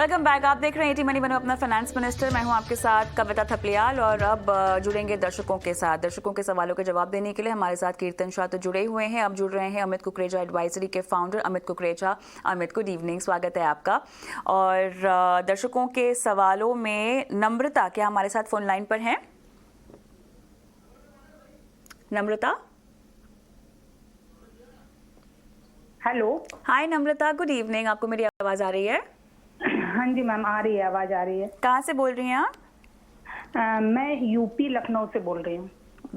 Welcome back. आप देख रहे हैं एटी मनी बनो अपना फाइनेंस मिनिस्टर। मैं हूं आपके साथ कविता थपलियाल और अब जुड़ेंगे दर्शकों के साथ। दर्शकों के सवालों के जवाब देने के लिए हमारे साथ कीर्तन शाह तो जुड़े हुए हैं। अब जुड़ रहे हैं अमित कुकरेजा एडवाइजरी के founder Amit Kukreja. Amit, good evening, स्वागत है आपका। और दर्शकों के सवालों में नम्रता क्या हमारे साथ फोन लाइन पर हैं? नम्रता, हेलो। हाय नम्रता, गुड इवनिंग। आपको मेरी आवाज आ रही है? हाँ जी मैम, आ रही है, आवाज आ रही है। कहाँ से बोल रही हैं आप? मैं यूपी लखनऊ से बोल रही हूँ।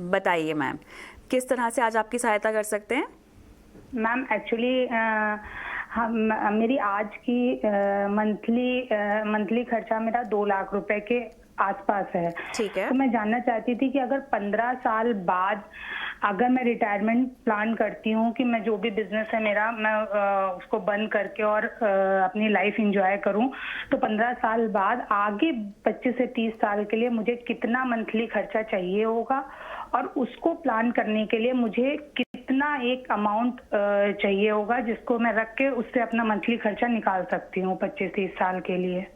बताइए मैम, किस तरह से आज आपकी सहायता कर सकते हैं? मैम एक्चुअली हम मेरी आज की मंथली खर्चा मेरा 2 लाख रुपए के आसपास है। ठीक है। तो मैं जानना चाहती थी कि अगर 15 साल बाद अगर मैं रिटायरमेंट प्लान करती हूँ कि मैं जो भी बिजनेस है मेरा मैं उसको बंद करके और अपनी लाइफ एंजॉय करूँ, तो 15 साल बाद आगे 25 से 30 साल के लिए मुझे कितना मंथली खर्चा चाहिए होगा और उसको प्लान करने के लिए मुझे कितना एक अमाउंट चाहिए होगा जिसको मैं रख के उससे अपना मंथली खर्चा निकाल सकती हूँ 25-30 साल के लिए।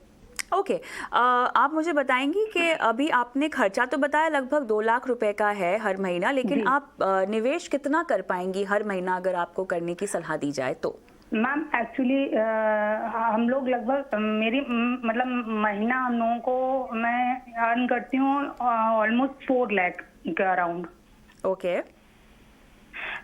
ओके। आप मुझे बताएंगी कि अभी आपने खर्चा तो बताया लगभग 2 लाख रुपए का है हर महीना, लेकिन आप निवेश कितना कर पाएंगी हर महीना अगर आपको करने की सलाह दी जाए तो? मैम एक्चुअली हम लोग लगभग मेरी मतलब महीना हम लोगों को मैं अर्न करती हूँ ऑलमोस्ट 4 लाख के अराउंड। ओके।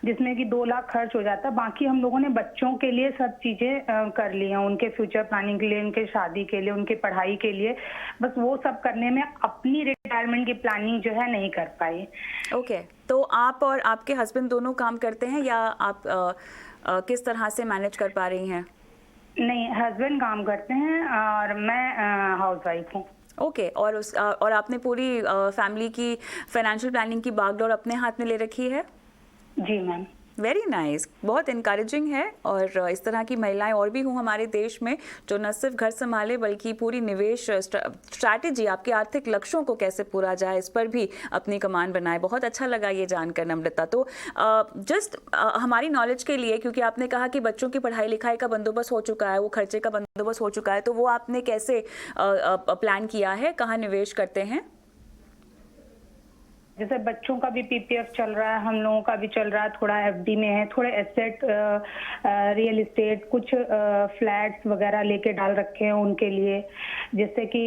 जिसमें कि 2 लाख खर्च हो जाता है। बाकी हम लोगों ने बच्चों के लिए सब चीजें कर ली हैं, उनके फ्यूचर प्लानिंग के लिए, उनके शादी के लिए, उनके पढ़ाई के लिए। बस वो सब करने में अपनी रिटायरमेंट की प्लानिंग जो है नहीं कर पाई। ओके। तो आप और आपके हस्बैंड दोनों काम करते हैं या आप किस तरह से मैनेज कर पा रही हैं? नहीं, हस्बैंड काम करते हैं और मैं हाउसवाइफ हूँ। ओके। और आपने पूरी फैमिली की फाइनेंशियल प्लानिंग की बागडोर अपने हाथ में ले रखी है? जी मैम। वेरी नाइस, बहुत इनकरेजिंग है। और इस तरह की महिलाएं और भी हों हमारे देश में जो न सिर्फ घर संभाले बल्कि पूरी निवेश स्ट्रैटेजी, आपके आर्थिक लक्ष्यों को कैसे पूरा जाए इस पर भी अपनी कमान बनाए। बहुत अच्छा लगा ये जानकर नम्रता। तो जस्ट हमारी नॉलेज के लिए, क्योंकि आपने कहा कि बच्चों की पढ़ाई लिखाई का बंदोबस्त हो चुका है, वो खर्चे का बंदोबस्त हो चुका है, तो वो आपने कैसे प्लान किया है, कहाँ निवेश करते हैं? जैसे बच्चों का भी पीपीएफ चल रहा है, हम लोगों का भी चल रहा है, थोड़ा एफडी में है, थोड़े एसेट रियल एस्टेट, कुछ फ्लैट्स वगैरह लेके डाल रखे हैं उनके लिए, जिससे कि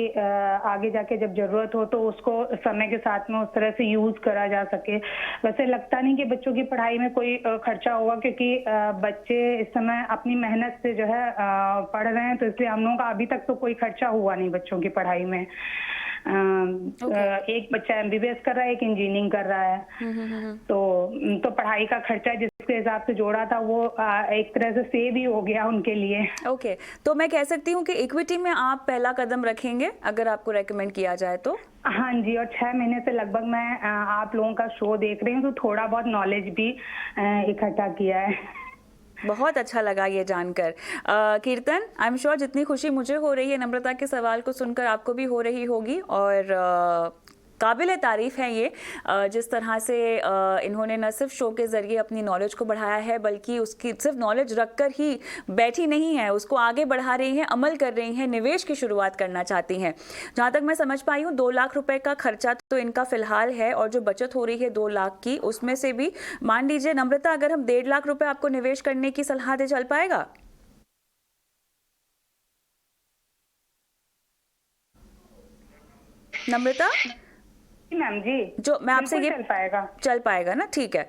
आगे जाके जब जरूरत हो तो उसको समय के साथ में उस तरह से यूज करा जा सके। वैसे लगता नहीं कि बच्चों की पढ़ाई में कोई खर्चा होगा, क्योंकि बच्चे इस समय अपनी मेहनत से जो है पढ़ रहे हैं, तो इसलिए हम लोगों का अभी तक तो कोई खर्चा हुआ नहीं बच्चों की पढ़ाई में। एक बच्चा एमबीबीएस कर रहा है, एक इंजीनियरिंग कर रहा है। तो पढ़ाई का खर्चा जिसके हिसाब से जोड़ा था वो एक तरह से सेव ही हो गया उनके लिए। ओके। तो मैं कह सकती हूँ कि इक्विटी में आप पहला कदम रखेंगे अगर आपको रेकमेंड किया जाए तो? हाँ जी, और 6 महीने से लगभग मैं आप लोगों का शो देख रही हूँ, तो थोड़ा बहुत नॉलेज भी इकट्ठा किया है। बहुत अच्छा लगा ये जानकर। कीर्तन, आई एम श्योर जितनी खुशी मुझे हो रही है नम्रता के सवाल को सुनकर आपको भी हो रही होगी। और काबिल तारीफ है ये जिस तरह से इन्होंने न सिर्फ शो के ज़रिए अपनी नॉलेज को बढ़ाया है बल्कि उसकी सिर्फ नॉलेज रखकर ही बैठी नहीं है, उसको आगे बढ़ा रही हैं, अमल कर रही हैं, निवेश की शुरुआत करना चाहती हैं। जहाँ तक मैं समझ पाई हूँ 2 लाख रुपए का खर्चा तो इनका फिलहाल है, और जो बचत हो रही है 2 लाख की, उसमें से भी मान लीजिए नम्रता अगर हम 1.5 लाख रुपए आपको निवेश करने की सलाह दे, चल पाएगा? नम्रता मैम जी, जो मैं आपसे ये चल पाएगा ना? ठीक है।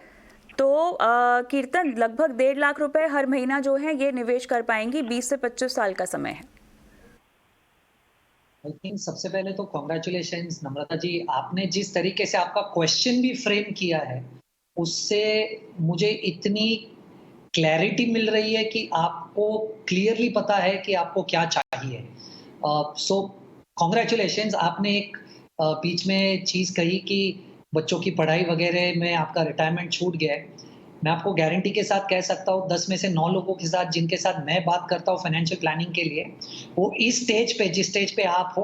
तो कीर्तन लगभग 1.5 लाख रुपए हर महीना जो है ये निवेश कर पाएंगी, 20 से 25 साल का समय है। आई थिंक सबसे पहले तो कॉन्ग्रेचुलेशंस नम्रता जी, आपने जिस तरीके से आपका क्वेश्चन भी फ्रेम किया है उससे मुझे इतनी क्लैरिटी मिल रही है कि आपको क्लियरली पता है कि आपको क्या चाहिए। सो कॉन्ग्रेचुलेशंस। आपने एक बीच में चीज़ कही कि बच्चों की पढ़ाई वगैरह में आपका रिटायरमेंट छूट गया है। मैं आपको गारंटी के साथ कह सकता हूँ 10 में से 9 लोगों के साथ जिनके साथ मैं बात करता हूँ फाइनेंशियल प्लानिंग के लिए, वो इस स्टेज पे, जिस स्टेज पे आप हो,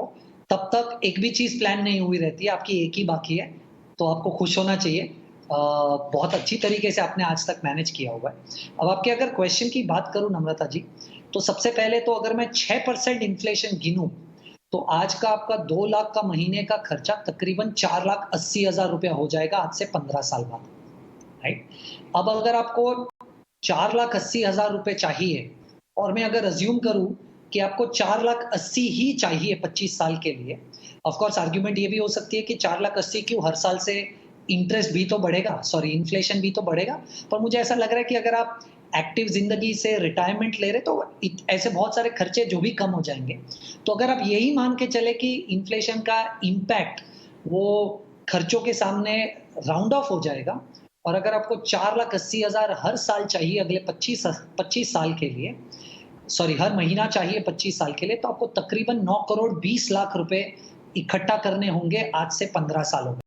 तब तक एक भी चीज़ प्लान नहीं हुई रहती है, आपकी एक ही बाकी है। तो आपको खुश होना चाहिए। बहुत अच्छी तरीके से आपने आज तक मैनेज किया हुआ है। अब आपके अगर क्वेश्चन की बात करूँ नम्रता जी, तो सबसे पहले तो अगर मैं 6% इन्फ्लेशन गिनूं तो आज का आपका 2 लाख का महीने का खर्चा तकरीबन 4,80,000 रुपया हो जाएगा आज से 15 साल बाद, राइट? अब अगर आपको 4,80,000 रुपए चाहिए और मैं अगर अज्यूम करूं कि आपको 4,80,000 ही चाहिए 25 साल के लिए, ऑफ कोर्स आर्गुमेंट ये भी हो सकती है कि 4,80,000 क्यों, हर साल से इंटरेस्ट भी तो बढ़ेगा, सॉरी इन्फ्लेशन भी तो बढ़ेगा। पर मुझे ऐसा लग रहा है कि अगर आप एक्टिव जिंदगी से रिटायरमेंट ले रहे तो ऐसे बहुत सारे खर्चे जो भी कम हो जाएंगे। तो अगर आप यही मान के चले कि इन्फ्लेशन का इम्पैक्ट वो खर्चों के सामने राउंड ऑफ हो जाएगा और अगर आपको 4,80,000 हर साल चाहिए अगले 25 साल के लिए, सॉरी हर महीना चाहिए 25 साल के लिए, तो आपको तकरीबन 9 करोड़ 20 लाख रुपए इकट्ठा करने होंगे आज से 15 सालों में।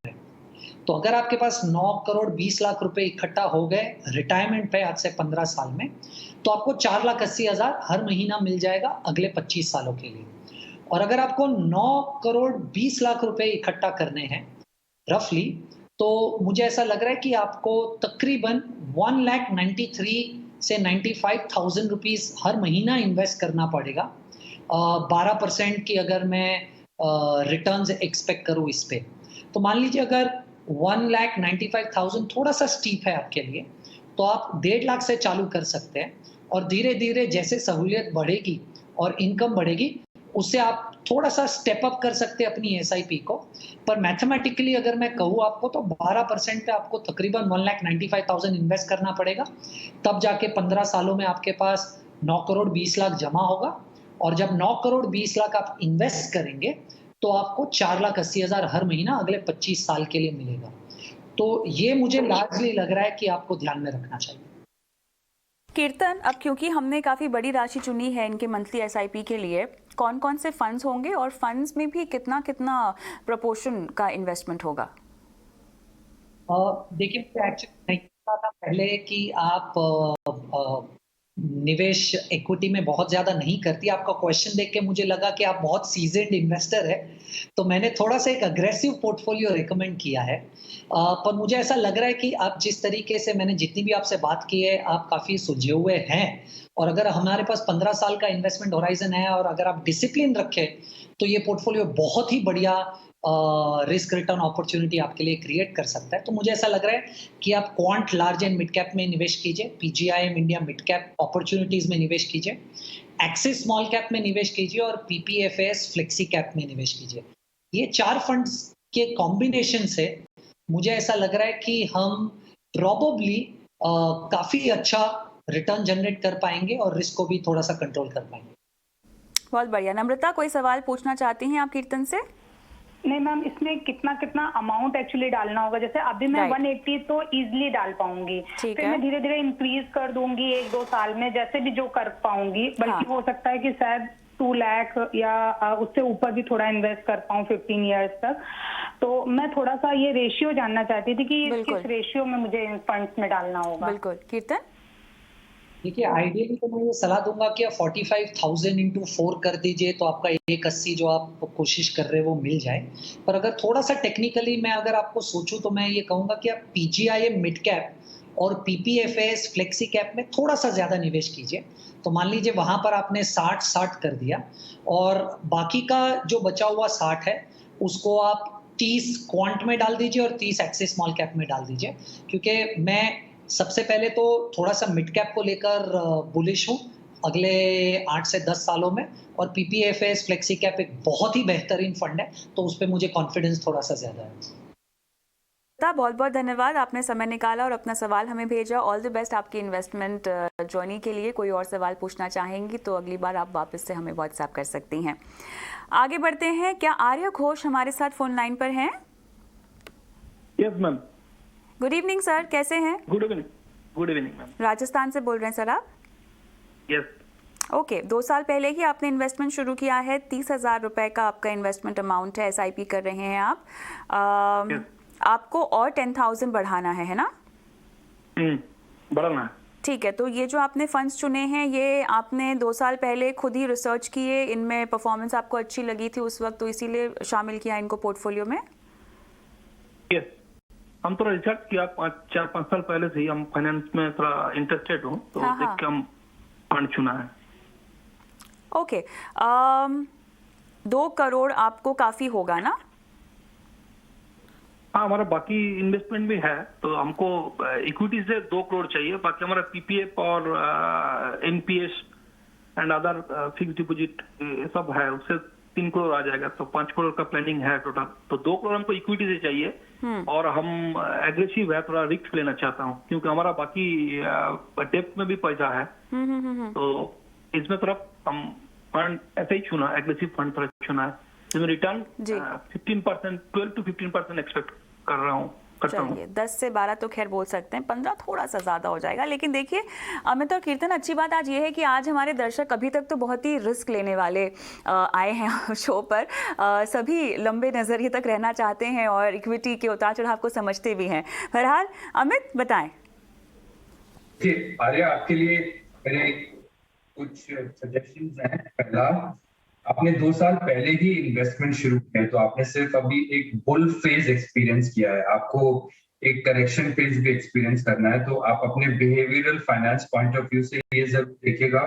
तो अगर आपके पास 9 करोड़ 20 लाख रुपए इकट्ठा हो गए रिटायरमेंट पे आज से 15 साल में, तो आपको 4,80,000 हर महीना मिल जाएगा अगले 25 सालों के लिए। और अगर आपको 9 करोड़ 20 लाख रुपए इकट्ठा करने हैं रफली, तो मुझे ऐसा लग रहा है कि आपको तकरीबन 1,93 से 95,000 रुपीस हर महीना इन्वेस्ट करना पड़ेगा। 12% की अगर मैं रिटर्न्स एक्सपेक्ट करूं इस पे, तो मान लीजिए अगर 1,95,000 थोड़ा सा स्टीप है आपके लिए, तो आप 1.5 लाख से चालू कर सकते हैं और धीरे धीरे जैसे सहूलियत बढ़ेगी और इनकम बढ़ेगी उससे आप थोड़ा सा स्टेप अप कर सकते हैं अपनी एसआईपी को। पर मैथमेटिकली अगर मैं कहूँ आपको तो 12% पे आपको तकरीबन 1,95,000 इन्वेस्ट करना पड़ेगा, तब जाके 15 सालों में आपके पास 9 करोड़ 20 लाख जमा होगा। और जब 9 करोड़ 20 लाख आप इन्वेस्ट करेंगे तो आपको 4,80,000 हर महीना अगले 25 साल के लिए मिलेगा। तो ये मुझे लार्जली लग रहा है कि आपको ध्यान में रखना चाहिए। कीर्तन, अब क्योंकि हमने काफ़ी बड़ी राशि चुनी है इनके मंथली एसआईपी के लिए, कौन कौन से फंड्स होंगे और फंड्स में भी कितना कितना प्रपोर्शन का इन्वेस्टमेंट होगा? देखिए, मुझे एक्चुअली नहीं पता था पहले कि आप निवेश इक्विटी में बहुत ज़्यादा नहीं करती। आपका क्वेश्चन देख के मुझे लगा कि आप बहुत सीज़न्ड इन्वेस्टर है, तो मैंने थोड़ा सा एक अग्रेसिव पोर्टफोलियो रिकमेंड किया है। पर मुझे ऐसा लग रहा है कि आप जिस तरीके से, मैंने जितनी भी आपसे बात की है, आप काफ़ी सुलझे हुए हैं और अगर हमारे पास 15 साल का इन्वेस्टमेंट होराइजन है और अगर आप डिसिप्लिन रखें, तो ये पोर्टफोलियो बहुत ही बढ़िया रिस्क रिटर्न अपॉर्चुनिटी आपके लिए क्रिएट कर सकता है। तो मुझे ऐसा लग रहा है कि आप quant large and mid cap में निवेश कीजिए, PGIM India mid cap opportunities में निवेश कीजिए, एक्सिस स्मॉल कैप में निवेश कीजिए और पीपीएफएस फ्लेक्सी कैप में निवेश कीजिए। ये 4 फंड्स के कॉम्बिनेशन से मुझे ऐसा लग रहा है कि हम प्रोबेबली काफी अच्छा रिटर्न जनरेट कर पाएंगे और रिस्क को भी थोड़ा सा कंट्रोल कर पाएंगे। बहुत बढ़िया। नम्रता, कोई सवाल पूछना चाहती हैं आप कीर्तन से? नहीं मैम, इसमें कितना कितना अमाउंट एक्चुअली डालना होगा? जैसे अभी मैं 180 तो इजीली डाल पाऊंगी, फिर मैं धीरे धीरे इंक्रीज कर दूंगी 1-2 साल में, जैसे भी जो कर पाऊंगी। बल्कि हो सकता है कि शायद 2 लाख या उससे ऊपर भी थोड़ा इन्वेस्ट कर पाऊँ 15 इयर्स तक। तो मैं थोड़ा सा ये रेशियो जानना चाहती थी कि किस रेशियो में मुझे इन फंड्स में डालना होगा। बिल्कुल कीर्तन। देखिए, आइडियली तो मैं ये सलाह दूंगा कि आप 45,000 इंटू 4 कर दीजिए, तो आपका 180 जो आप कोशिश कर रहे हैं वो मिल जाए। पर अगर थोड़ा सा टेक्निकली मैं अगर आपको सोचूं तो मैं ये कहूंगा कि आप पीजीआईएम मिड कैप और पीपीएफएस फ्लेक्सी कैप में थोड़ा सा ज्यादा निवेश कीजिए। तो मान लीजिए वहां पर आपने 60 कर दिया और बाकी का जो बचा हुआ 60 है उसको आप 30 क्वांट में डाल दीजिए और 30 एक्सिस स्मॉल कैप में डाल दीजिए। क्योंकि मैं सबसे पहले तो थोड़ा सा मिड कैप को लेकर बुलिश हूँ अगले 8 से 10 सालों में, और पीपीएफएस फ्लेक्सी कैप एक बहुत ही बेहतरीन फंड है, तो उस पर मुझे कॉन्फिडेंस थोड़ा सा ज्यादा है। बहुत बहुत धन्यवाद, आपने समय निकाला और अपना सवाल हमें भेजा। ऑल द बेस्ट आपकी इन्वेस्टमेंट जर्नी के लिए। कोई और सवाल पूछना चाहेंगी तो अगली बार आप वापस से हमें व्हाट्सएप कर सकती हैं। आगे बढ़ते हैं। क्या आर्य घोष हमारे साथ फोन लाइन पर हैं? Yes ma'am. Good evening sir, कैसे हैं? Good evening ma'am. राजस्थान से बोल रहे हैं सर आप? यस। ओके, 2 साल पहले ही आपने इन्वेस्टमेंट शुरू किया है। 30,000 रुपए का आपका इन्वेस्टमेंट अमाउंट है, एसआईपी कर रहे हैं आप। yes. आपको और 10,000 बढ़ाना है ना? बढ़ाना है। ठीक है, तो ये जो आपने फंड्स चुने हैं, ये आपने 2 साल पहले खुद ही रिसर्च किए, इनमें परफॉर्मेंस आपको अच्छी लगी थी उस वक्त, तो इसीलिए शामिल किया इनको पोर्टफोलियो में? यस, हम थोड़ा रिसर्च किया 4-5 साल पहले से ही। हम फाइनेंस में थोड़ा इंटरेस्टेड हूँ, तो देख के हम फंड चुना है। ओके, 2 करोड़ आपको काफ़ी होगा ना? हाँ, हमारा बाकी इन्वेस्टमेंट भी है, तो हमको इक्विटी से 2 करोड़ चाहिए। बाकी हमारा पीपीएफ और NPS and other fix deposit ये सब है, उससे 3 करोड़ आ जाएगा, तो 5 करोड़ का प्लानिंग है टोटल। तो 2 करोड़ हमको इक्विटी से चाहिए और हम एग्रेसिव है, थोड़ा रिस्क लेना चाहता हूँ क्योंकि हमारा बाकी डेप्थ में भी पैसा है। तो इसमें थोड़ा हम फंड ऐसे ही चुना, एग्रेसिव फंड थोड़ा चुना है जिसमें रिटर्न 15%, 12 to 15% एक्सपेक्ट करता हूँ। चलिए, 10 से 12 तो खैर बोल सकते हैं, 15 थोड़ा सा ज़्यादा हो जाएगा। लेकिन देखिए अमित और कीर्तन, अच्छी बात आज ये है कि आज हमारे दर्शक अभी तक तो बहुत ही रिस्क लेने वाले आए हैं शो पर। सभी लंबे नज़रिए तक रहना चाहते हैं और इक्विटी के उतार चढ़ाव को समझते भी हैं। बहरहाल अमित बताएं। आर्या, आपके लिए मेरे कुछ सजेशंस हैं। पहला, आपने 2 साल पहले ही इन्वेस्टमेंट शुरू किया है, तो आपने सिर्फ अभी एक बुल फेज एक्सपीरियंस किया है, आपको एक करेक्शन फेज भी एक्सपीरियंस करना है। तो आप अपने behavioural finance point of view से ये जरूर देखिएगा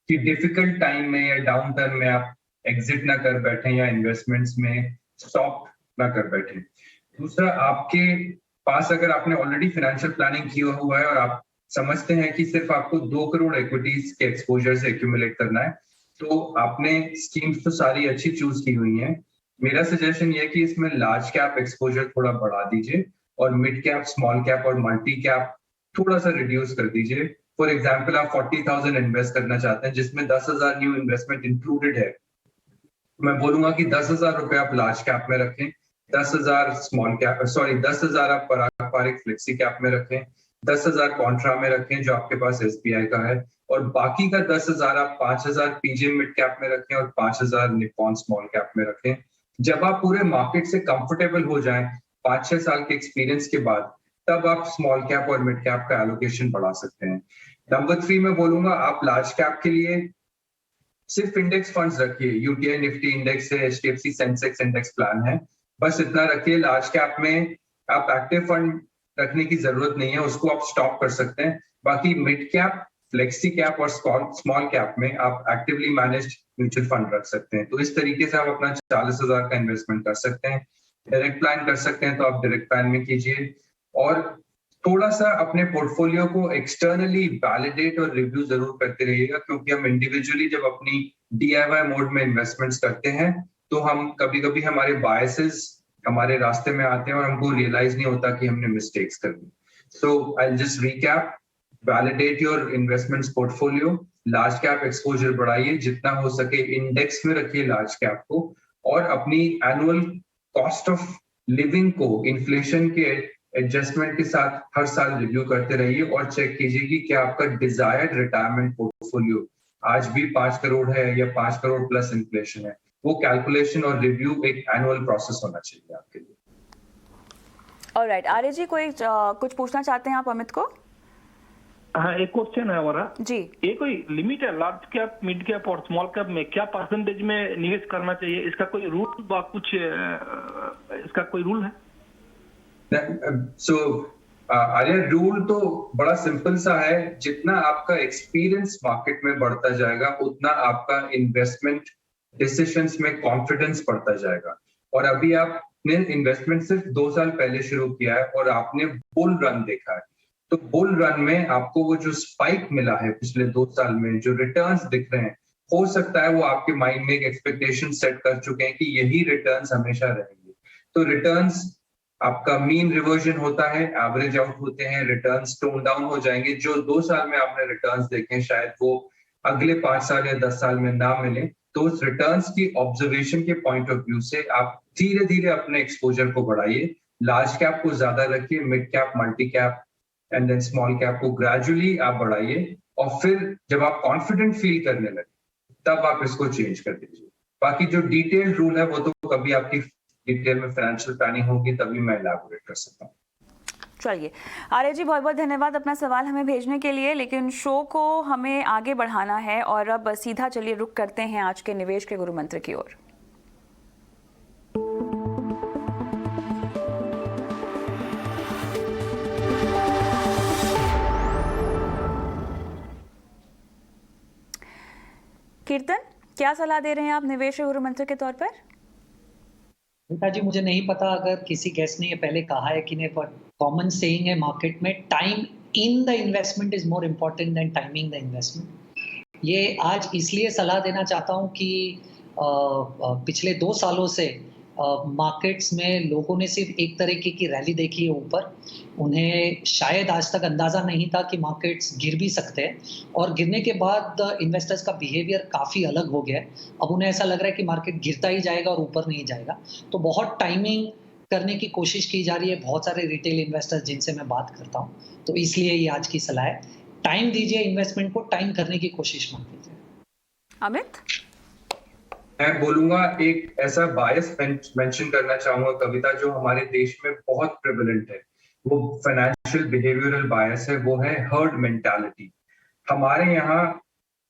कि डिफिकल्ट टाइम में या डाउन टर्न में आप एग्जिट ना कर बैठे या इन्वेस्टमेंट्स में स्टॉप ना कर बैठे। दूसरा, आपके पास अगर आपने ऑलरेडी फाइनेंशियल प्लानिंग किया हुआ है और आप समझते हैं कि सिर्फ आपको 2 करोड़ इक्विटीज के एक्सपोजर से एक्यूमुलेट करना है, तो आपने स्कीम्स तो सारी अच्छी चूज की हुई हैं। मेरा सजेशन ये है कि इसमें लार्ज कैप एक्सपोजर थोड़ा बढ़ा दीजिए और मिड कैप, स्मॉल कैप और मल्टी कैप थोड़ा सा रिड्यूस कर दीजिए। फॉर एग्जांपल, आप 40,000 इन्वेस्ट करना चाहते हैं जिसमें 10,000 न्यू इन्वेस्टमेंट इंक्लूडेड है, मैं बोलूंगा कि 10,000 रुपए आप लार्ज कैप में रखें, 10,000 10,000 आप पारंपरिक फ्लेक्सी कैप में रखें, 10,000 कॉन्ट्रा में रखें जो आपके पास एसबीआई का है, और बाकी का 10,000 आप 5,000 पीजे मिड कैप में रखें और 5,000 निप्पॉन स्मॉल कैप में रखें। जब आप पूरे मार्केट से कंफर्टेबल हो जाएं 5-6 साल के एक्सपीरियंस के बाद, तब आप स्मॉल कैप और मिड कैप का एलोकेशन बढ़ा सकते हैं। नंबर 3 में बोलूंगा, आप लार्ज कैप के लिए सिर्फ इंडेक्स फंड्स रखिए, यूटीआई निफ्टी इंडेक्स है, एचडीएफसी सेंसेक्स इंडेक्स प्लान है, बस इतना रखिए। लार्ज कैप में आप एक्टिव फंड रखने की जरूरत नहीं है, उसको आप स्टॉप कर सकते हैं। बाकी मिड कैप, फ्लेक्सी कैप और स्मॉल कैप में आप एक्टिवली मैनेज्ड म्यूचुअल फंड रख सकते हैं। तो इस तरीके से आप अपना 40,000 का इन्वेस्टमेंट कर सकते हैं। डायरेक्ट प्लान कर सकते हैं तो आप डायरेक्ट प्लान में कीजिए, और थोड़ा सा अपने पोर्टफोलियो को एक्सटर्नली वैलिडेट और रिव्यू जरूर करते रहिएगा, क्योंकि हम इंडिविजुअली जब अपनी डीआईवाई मोड में इन्वेस्टमेंट्स करते हैं तो हम कभी-कभी हमारे बायसेस हमारे रास्ते में आते हैं और हमको रियलाइज नहीं होता कि हमने मिस्टेक्स कर दी। So I will just recap, validate your investments portfolio, large cap exposure बढ़ाइए, जितना हो सके इंडेक्स में रखिए लार्ज कैप को, और अपनी एनुअल कॉस्ट ऑफ लिविंग को इन्फ्लेशन के एडजस्टमेंट के साथ हर साल रिव्यू करते रहिए और चेक कीजिए कि क्या आपका डिजायर्ड रिटायरमेंट पोर्टफोलियो आज भी 5 करोड़ है या 5 करोड़ प्लस इन्फ्लेशन है। वो कैलकुलेशन और रिव्यू एक एनुअल प्रोसेस होना चाहिए आपके लिए। ऑलराइट, आर्य जी कोई कुछ पूछना चाहते हैं आप अमित को? हाँ, एक क्वेश्चन है हमारा जी। ये कोई लिमिट है लार्ज कैप, मिड कैप और स्मॉल कैप में क्या परसेंटेज में निवेश करना चाहिए? इसका कोई रूल कुछ इसका कोई रूल है? सो आर्य, रूल तो बड़ा सिंपल सा है, जितना आपका एक्सपीरियंस मार्केट में बढ़ता जाएगा उतना आपका इन्वेस्टमेंट डिसीजंस में कॉन्फिडेंस बढ़ता जाएगा। और अभी आपने इन्वेस्टमेंट सिर्फ 2 साल पहले शुरू किया है और आपने बुल रन देखा है, तो बुल रन में आपको वो जो स्पाइक मिला है पिछले 2 साल में, जो रिटर्न्स दिख रहे हैं, हो सकता है वो आपके माइंड में एक एक्सपेक्टेशन सेट कर चुके हैं कि यही रिटर्न्स हमेशा रहेंगे। तो रिटर्न्स आपका मीन रिवर्जन होता है, एवरेज आउट होते हैं, रिटर्न्स टोन डाउन हो जाएंगे। जो 2 साल में आपने रिटर्न्स देखे शायद वो अगले 5 साल या 10 साल में ना मिले। तो उस रिटर्न्स की ऑब्जर्वेशन के पॉइंट ऑफ व्यू से आप धीरे धीरे अपने एक्सपोजर को बढ़ाइए, लार्ज कैप को ज्यादा रखिए, mid cap, multi cap and then small cap को ग्रेजुअली आप बढ़ाइए, और फिर जब आप कॉन्फिडेंट फील करने लगे तब आप इसको चेंज कर दीजिए। बाकी जो डिटेल्ड रूल है वो तो कभी आपकी डिटेल में फाइनेंशियल प्लानिंग होगी तभी मैं इलैबोरेट कर सकता हूँ। चलिए आर्य जी, बहुत बहुत धन्यवाद अपना सवाल हमें भेजने के लिए, लेकिन शो को हमें आगे बढ़ाना है और अब सीधा चलिए रुक करते हैं आज के निवेश के गुरु मंत्र की ओर। कीर्तन, क्या सलाह दे रहे हैं आप निवेश और मंत्र के तौर पर? बेटा जी, मुझे नहीं पता अगर किसी गेस्ट ने ये पहले कहा है कि नहीं, पर कॉमन सेइंग है मार्केट में, time in the investment is more important then timing the investment. ये आज इसलिए सलाह देना चाहता हूँ कि पिछले 2 सालों से मार्केट्स में लोगों ने सिर्फ एक तरीके की रैली देखी है ऊपर। उन्हें शायद आज तक अंदाज़ा नहीं था कि मार्केट्स गिर भी सकते हैं, और गिरने के बाद इन्वेस्टर्स का बिहेवियर काफ़ी अलग हो गया है। अब उन्हें ऐसा लग रहा है कि मार्केट गिरता ही जाएगा और ऊपर नहीं जाएगा। तो बहुत टाइमिंग करने की कोशिश की जा रही है, बहुत सारे रिटेल इन्वेस्टर्स जिनसे मैं बात करता हूँ, तो इसलिए ये आज की सलाह है। टाइम दीजिए इन्वेस्टमेंट को, टाइम करने की कोशिश मत कीजिए। अमित? मैं बोलूंगा एक ऐसा बायस मेंशन करना चाहूंगा कविता, जो हमारे देश में बहुत प्रेवलेंट है, वो फाइनेंशियल बिहेवियरल बायस है, वो है हर्ड मेंटालिटी। हमारे यहाँ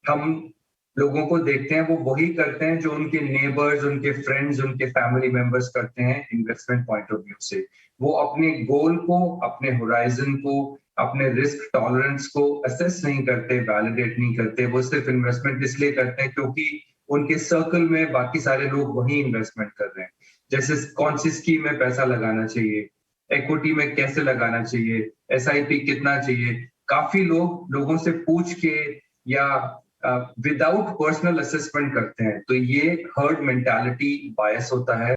हम लोगों को देखते हैं, वो वही करते हैं जो उनके नेबर्स, उनके फ्रेंड्स, उनके फैमिली मेंबर्स करते हैं इन्वेस्टमेंट पॉइंट ऑफ व्यू से। वो अपने गोल को, अपने होराइजन को, अपने रिस्क टॉलरेंस को असेस नहीं करते, वैलिडेट नहीं करते। वो सिर्फ इन्वेस्टमेंट इसलिए करते हैं क्योंकि उनके सर्कल में बाकी सारे लोग वही इन्वेस्टमेंट कर रहे हैं। जैसे कौन सी स्कीम में पैसा लगाना चाहिए, इक्विटी में कैसे लगाना चाहिए, एसआईपी कितना चाहिए, काफी लोगों से पूछ के या विदाउट पर्सनल असेसमेंट करते हैं। तो ये हर्ड मेंटालिटी बायस होता है।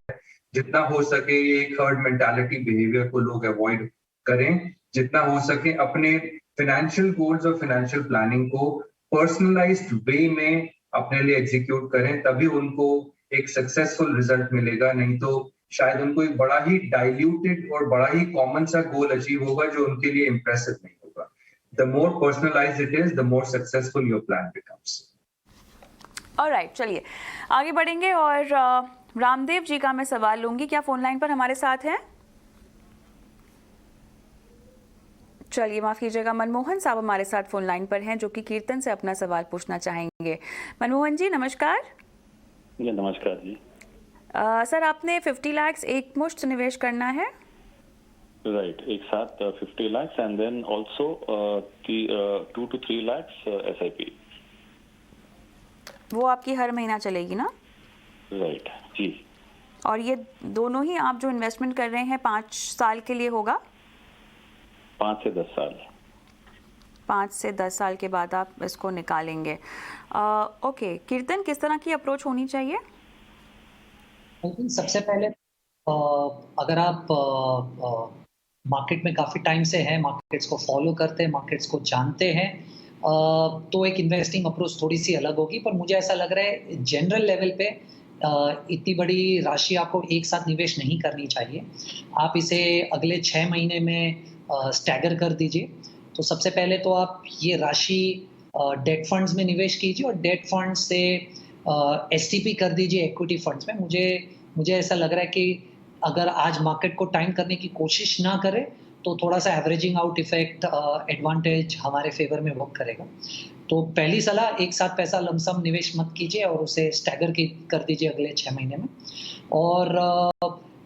जितना हो सके ये एक हर्ड मेंटालिटी बिहेवियर को लोग अवॉइड करें। जितना हो सके अपने फाइनेंशियल गोल्स और फाइनेंशियल प्लानिंग को पर्सनलाइज्ड वे में अपने लिए एग्जीक्यूट करें, तभी उनको एक सक्सेसफुल रिजल्ट मिलेगा। नहीं तो शायद उनको एक बड़ा ही डाइल्यूटेड और बड़ा ही कॉमन सा गोल अचीव होगा जो उनके लिए इंप्रेसिव नहीं होगा। The more personalised it is, the more successful your plan becomes. Alright, चलिए आगे बढ़ेंगे और रामदेव जी का मैं सवाल लूंगी। क्या फोन लाइन पर हमारे साथ हैं? चलिए माफ़ कीजिएगा, मनमोहन साहब हमारे साथ फोन लाइन पर हैं जो कि कीर्तन से अपना सवाल पूछना चाहेंगे। मनमोहन जी नमस्कार। जी नमस्कार जी। सर आपने 50 लाख एक मुश्त निवेश करना है? राइट, एक साथ 50 lakh and then also 2 to 3 lakh SIP. वो आपकी हर महीना चलेगी ना? राइट जी। और ये दोनों ही आप जो इन्वेस्टमेंट कर रहे हैं 5 साल के लिए होगा? 5 से 10 साल। 5 से 10 साल के बाद आप इसको निकालेंगे। ओके, कीर्तन किस तरह की अप्रोच होनी चाहिए? सबसे पहले अगर आप मार्केट में काफ़ी टाइम से हैं, मार्केट्स को फॉलो करते हैं, मार्केट्स को जानते हैं, तो एक इन्वेस्टिंग अप्रोच थोड़ी सी अलग होगी। पर मुझे ऐसा लग रहा है जनरल लेवल पे इतनी बड़ी राशि आपको एक साथ निवेश नहीं करनी चाहिए। आप इसे अगले 6 महीने में स्टैगर कर दीजिए। तो सबसे पहले तो आप ये राशि डेट फंड्स में निवेश कीजिए और डेट फंड्स से एसटीपी कर दीजिए इक्विटी फंड्स में। मुझे ऐसा लग रहा है कि अगर आज मार्केट को टाइम करने की कोशिश ना करें तो थोड़ा सा एवरेजिंग आउट इफेक्ट एडवांटेज हमारे फेवर में वर्क करेगा। तो पहली सलाह, एक साथ पैसा लमसम निवेश मत कीजिए और उसे स्टैगर कर दीजिए अगले 6 महीने में। और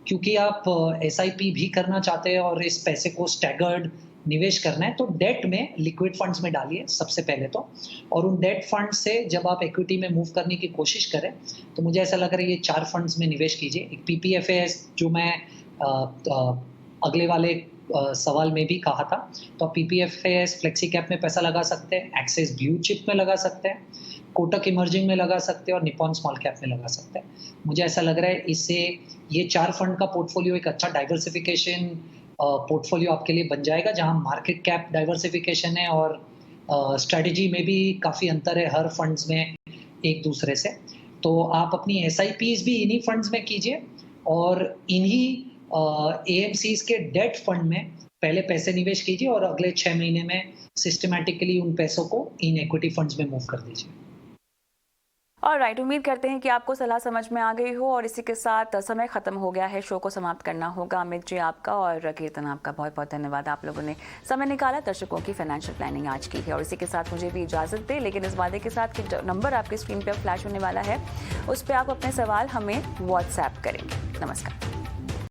क्योंकि आप एसआईपी भी करना चाहते हैं और इस पैसे को स्टैगर्ड निवेश करना है, तो डेट में लिक्विड फंड्स में डालिए सबसे पहले तो। और उन डेट फंड से जब आप इक्विटी में मूव करने की कोशिश करें तो मुझे ऐसा लग रहा है ये 4 फंड्स में निवेश कीजिए। एक पीपीएफएस जो मैं अगले वाले सवाल में भी कहा था, तो आप पीपीएफएस फ्लेक्सी कैप में पैसा लगा सकते हैं, एक्सिस ब्लू चिप में लगा सकते हैं, कोटक इमर्जिंग में लगा सकते हैं और निपॉन स्मॉल कैप में लगा सकते हैं। मुझे ऐसा लग रहा है इससे ये 4 फंड का पोर्टफोलियो एक अच्छा डाइवर्सिफिकेशन पोर्टफोलियो आपके लिए बन जाएगा, जहां मार्केट कैप डाइवर्सिफिकेशन है और स्ट्रेटजी में भी काफ़ी अंतर है हर फंड्स में एक दूसरे से। तो आप अपनी एसआईपीज भी इन्हीं फंड्स में कीजिए और इन्हीं एएमसीज के डेट फंड में पहले पैसे निवेश कीजिए और अगले 6 महीने में सिस्टमैटिकली उन पैसों को इन इक्विटी फंड्स में मूव कर दीजिए। ऑलराइट, उम्मीद करते हैं कि आपको सलाह समझ में आ गई हो और इसी के साथ समय खत्म हो गया है, शो को समाप्त करना होगा। अमित जी आपका और कीर्तन आपका बहुत बहुत धन्यवाद, आप लोगों ने समय निकाला दर्शकों की फाइनेंशियल प्लानिंग आज की है। और इसी के साथ मुझे भी इजाज़त दे, लेकिन इस वादे के साथ कि नंबर आपकी स्क्रीन पर फ्लैश होने वाला है उस पर आप अपने सवाल हमें व्हाट्सएप करेंगे। नमस्कार।